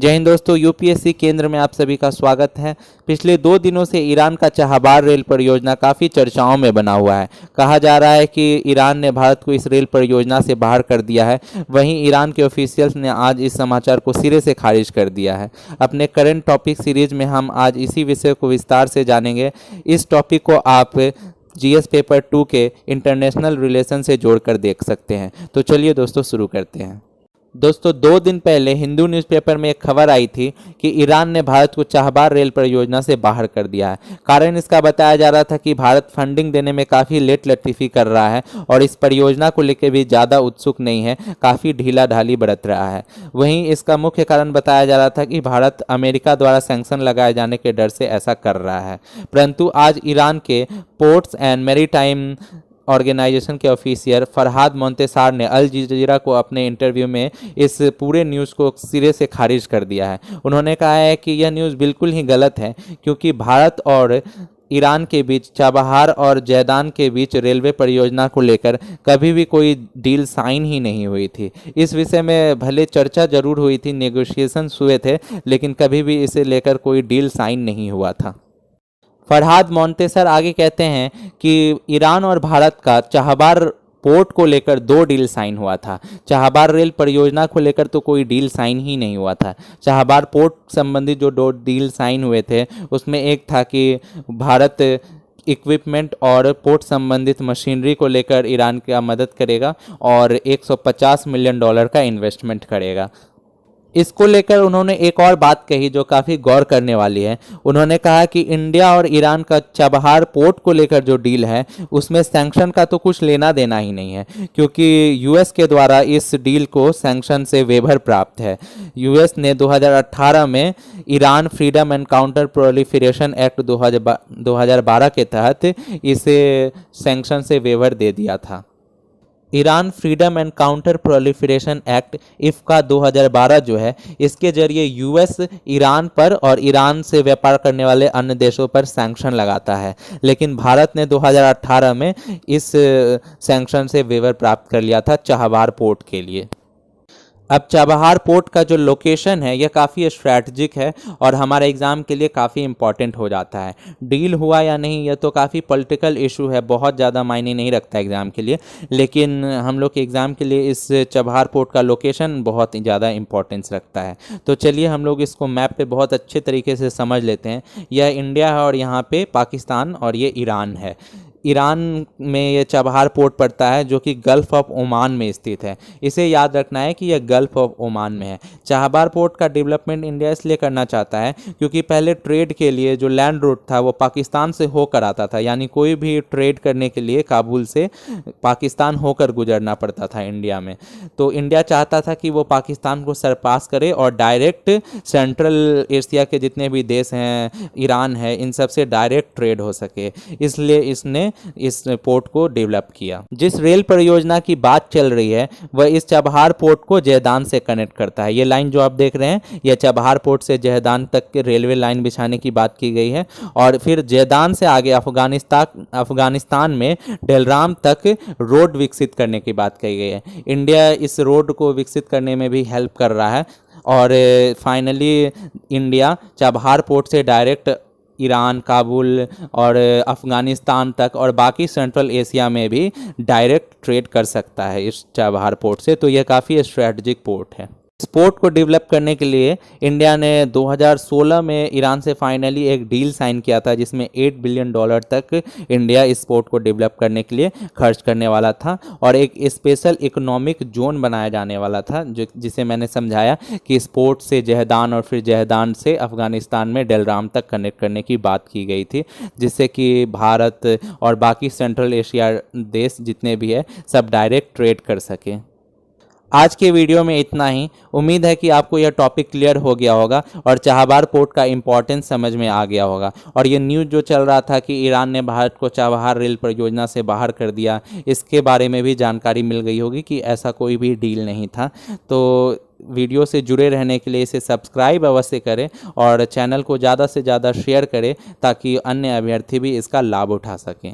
जय हिंद दोस्तों, यूपीएससी केंद्र में आप सभी का स्वागत है। पिछले 2 दिनों से ईरान का चाबहार रेल परियोजना काफ़ी चर्चाओं में बना हुआ है। कहा जा रहा है कि ईरान ने भारत को इस रेल परियोजना से बाहर कर दिया है। वहीं ईरान के ऑफिशियल्स ने आज इस समाचार को सिरे से खारिज कर दिया है। अपने करंट टॉपिक सीरीज में हम आज इसी विषय को विस्तार से जानेंगे। इस टॉपिक को आप जीएस पेपर 2 के इंटरनेशनल रिलेशन से जोड़कर देख सकते हैं। तो चलिए दोस्तों शुरू करते हैं। दोस्तों 2 दिन पहले हिंदू न्यूज़पेपर में एक खबर आई थी कि ईरान ने भारत को चाबहार रेल परियोजना से बाहर कर दिया है। कारण इसका बताया जा रहा था कि भारत फंडिंग देने में काफ़ी लेट लतीफ़ी कर रहा है और इस परियोजना को लेकर भी ज़्यादा उत्सुक नहीं है, काफ़ी ढीला ढाली बरत रहा है। वहीं इसका मुख्य कारण बताया जा रहा था कि भारत अमेरिका द्वारा सैंक्शन लगाए जाने के डर से ऐसा कर रहा है। परंतु आज ईरान के पोर्ट्स एंड मैरीटाइम ऑर्गेनाइजेशन के ऑफिशियल फरहाद मोंतेसार ने अल जजीरा को अपने इंटरव्यू में इस पूरे न्यूज़ को सिरे से खारिज कर दिया है। उन्होंने कहा है कि यह न्यूज़ बिल्कुल ही गलत है, क्योंकि भारत और ईरान के बीच चाबहार और जैदान के बीच रेलवे परियोजना को लेकर कभी भी कोई डील साइन ही नहीं हुई थी। इस विषय में भले चर्चा जरूर हुई थी, नेगोशिएशंस हुए थे, लेकिन कभी भी इसे लेकर कोई डील साइन नहीं हुआ था। फरहाद मोंतेसर आगे कहते हैं कि ईरान और भारत का चाबहार पोर्ट को लेकर 2 डील साइन हुआ था। चाबहार रेल परियोजना को लेकर तो कोई डील साइन ही नहीं हुआ था। चाबहार पोर्ट संबंधी जो 2 डील साइन हुए थे उसमें एक था कि भारत इक्विपमेंट और पोर्ट संबंधित मशीनरी को लेकर ईरान का मदद करेगा और $150 मिलियन का इन्वेस्टमेंट करेगा। इसको लेकर उन्होंने एक और बात कही जो काफ़ी गौर करने वाली है। उन्होंने कहा कि इंडिया और ईरान का चाबहार पोर्ट को लेकर जो डील है उसमें सैंक्शन का तो कुछ लेना देना ही नहीं है, क्योंकि यूएस के द्वारा इस डील को सैंक्शन से वेवर प्राप्त है। यूएस ने 2018 में Iran Freedom and Counter Proliferation act 2012 के तहत इसे सैंक्शन से वेवर दे दिया था। Iran Freedom and Counter Proliferation Act IFCA 2012 जो है, इसके जरिए यूएस ईरान पर और ईरान से व्यापार करने वाले अन्य देशों पर सैंक्शन लगाता है। लेकिन भारत ने 2018 में इस सैंक्शन से वेवर प्राप्त कर लिया था चाबहार पोर्ट के लिए। अब चाबहार पोर्ट का जो लोकेशन है यह काफ़ी स्ट्रैटेजिक है और हमारे एग्ज़ाम के लिए काफ़ी इंपॉर्टेंट हो जाता है। डील हुआ या नहीं यह तो काफ़ी पॉलिटिकल इशू है, बहुत ज़्यादा मायने नहीं रखता एग्ज़ाम के लिए, लेकिन हम लोग के एग्ज़ाम के लिए इस चाबहार पोर्ट का लोकेशन बहुत ज़्यादा इंपॉर्टेंस रखता है। तो चलिए हम लोग इसको मैप पे बहुत अच्छे तरीके से समझ लेते हैं। यह इंडिया है और यहाँ पे पाकिस्तान और ये ईरान है। ईरान में ये चाबहार पोर्ट पड़ता है जो कि गल्फ़ ऑफ ओमान में स्थित है। इसे याद रखना है कि यह गल्फ़ ऑफ ओमान में है। चाबहार पोर्ट का डेवलपमेंट इंडिया इसलिए करना चाहता है क्योंकि पहले ट्रेड के लिए जो लैंड रूट था वो पाकिस्तान से होकर आता था, यानी कोई भी ट्रेड करने के लिए काबुल से पाकिस्तान होकर गुजरना पड़ता था इंडिया में। तो इंडिया चाहता था कि वो पाकिस्तान को सरपास करे और डायरेक्ट सेंट्रल एशिया के जितने भी देश हैं, ईरान है, इन सब से डायरेक्ट ट्रेड हो सके, इसलिए इसने इस पोर्ट को डेवलप किया। जिस रेल परियोजना की बात चल रही है वह इस चाबहार पोर्ट को जैदान से कनेक्ट करता है। ये लाइन जो आप देख रहे हैं यह चाबहार पोर्ट से जैदान तक के रेलवे लाइन बिछाने की बात की गई है और फिर जैदान से आगे अफगानिस्तान में डेलराम तक रोड विकसित करने की बात कही गई है। इंडिया इस रोड को विकसित करने में भी हेल्प कर रहा है और फाइनली इंडिया चाबहार पोर्ट से डायरेक्ट ईरान, काबुल और अफ़गानिस्तान तक और बाकी सेंट्रल एशिया में भी डायरेक्ट ट्रेड कर सकता है इस चाबहार पोर्ट से। तो यह काफ़ी स्ट्रैटेजिक पोर्ट है। इस पोर्ट को डेवलप करने के लिए इंडिया ने 2016 में ईरान से फाइनली एक डील साइन किया था जिसमें $8 बिलियन तक इंडिया इस पोर्ट को डेवलप करने के लिए खर्च करने वाला था और एक स्पेशल इकोनॉमिक जोन बनाया जाने वाला था, जिसे मैंने समझाया कि इस पोर्ट से जहदान और फिर जहदान से अफ़गानिस्तान में डेलराम तक कनेक्ट करने की बात की गई थी, जिससे कि भारत और बाकी सेंट्रल एशिया देश जितने भी है सब डायरेक्ट ट्रेड कर सकें। आज के वीडियो में इतना ही। उम्मीद है कि आपको यह टॉपिक क्लियर हो गया होगा और चाबहार पोर्ट का इम्पोर्टेंस समझ में आ गया होगा। और ये न्यूज़ जो चल रहा था कि ईरान ने भारत को चाबहार रेल परियोजना से बाहर कर दिया, इसके बारे में भी जानकारी मिल गई होगी कि ऐसा कोई भी डील नहीं था। तो वीडियो से जुड़े रहने के लिए इसे सब्सक्राइब अवश्य करें और चैनल को ज़्यादा से ज़्यादा शेयर करें ताकि अन्य अभ्यर्थी भी इसका लाभ उठा सकें।